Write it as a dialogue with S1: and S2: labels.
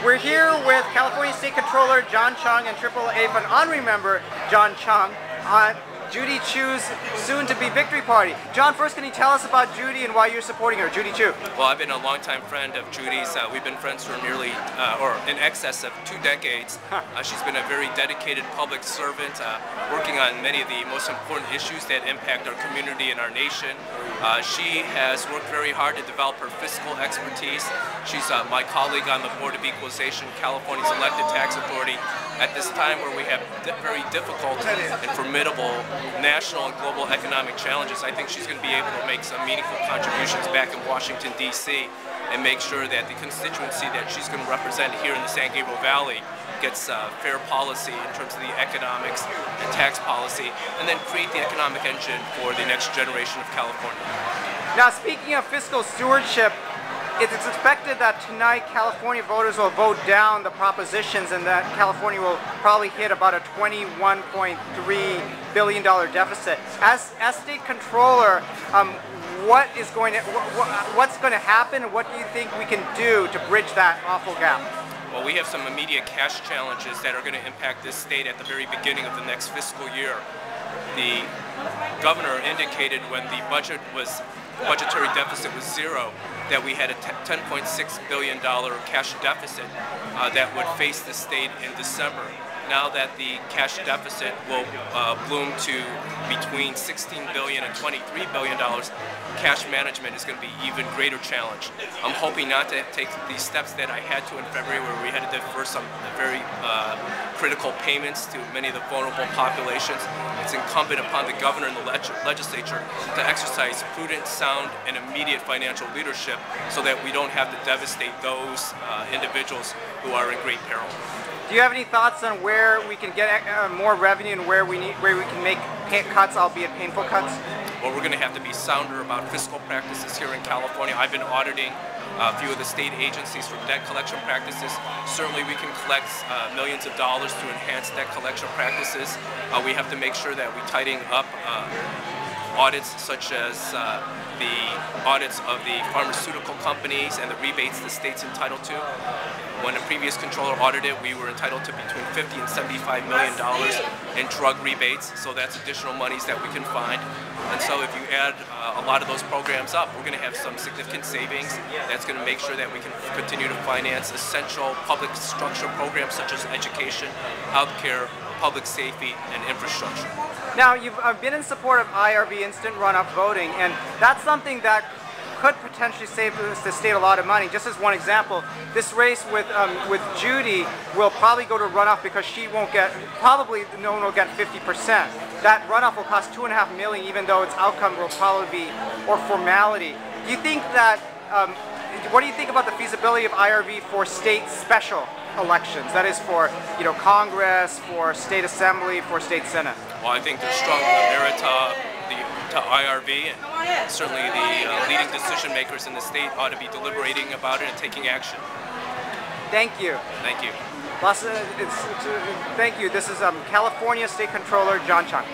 S1: We're here with California State Controller John Chiang and AAA Fund honorary member John Chiang on Judy Chu's soon-to-be victory party. John, first can you tell us about Judy and why you're supporting her, Judy Chu?
S2: Well, I've been a longtime friend of Judy's. We've been friends for nearly, or in excess of 2 decades. She's been a very dedicated public servant, working on many of the most important issues that impact our community and our nation. She has worked very hard to develop her fiscal expertise. She's my colleague on the Board of Equalization, California's elected tax authority. At this time where we have very difficult and formidable national and global economic challenges, I think she's going to be able to make some meaningful contributions back in Washington, D.C. and make sure that the constituency that she's going to represent here in the San Gabriel Valley gets fair policy in terms of the economics and tax policy, and then create the economic engine for the next generation of California.
S1: Now, speaking of fiscal stewardship, it's expected that tonight California voters will vote down the propositions and that California will probably hit about a $21.3 billion deficit. As state controller, what's going to happen? What do you think we can do to bridge that awful gap?
S2: Well, we have some immediate cash challenges that are going to impact this state at the very beginning of the next fiscal year. The governor indicated when the budgetary deficit was zero, that we had a $10.6 billion cash deficit that would face the state in December. Now that the cash deficit will bloom to between $16 billion and $23 billion, cash management is going to be an even greater challenge. I'm hoping not to take these steps that I had to in February, where we had to defer some very critical payments to many of the vulnerable populations. It's incumbent upon the governor and the legislature to exercise prudent, sound, and immediate financial leadership so that we don't have to devastate those individuals who are in great peril.
S1: Do you have any thoughts on where we can get more revenue and where we can make cuts, albeit painful cuts?
S2: Well, we're going to have to be sounder about fiscal practices here in California. I've been auditing a few of the state agencies for debt collection practices. Certainly we can collect millions of dollars through enhanced debt collection practices. We have to make sure that we tighten up audits such as the audits of the pharmaceutical companies and the rebates the state's entitled to. When a previous controller audited, we were entitled to between $50 and $75 million in drug rebates, so that's additional monies that we can find. And so if you add a lot of those programs up, we're going to have some significant savings. That's going to make sure that we can continue to finance essential public structure programs such as education, healthcare, public safety, and infrastructure.
S1: Now, you've been in support of IRV, instant runoff voting, and that's something that could potentially save the state a lot of money. Just as one example, this race with Judy will probably go to runoff because she won't get, probably no one will get 50%. That runoff will cost $2.5 million, even though its outcome will probably be or formality. Do you think that? What do you think about the feasibility of IRV for state special elections? That is for Congress, for state assembly, for state senate.
S2: Well, I think there's strong merit to IRV, and certainly the leading decision makers in the state ought to be deliberating about it and taking action.
S1: Thank you.
S2: Thank you.
S1: Thank you. This is California State Controller John Chiang.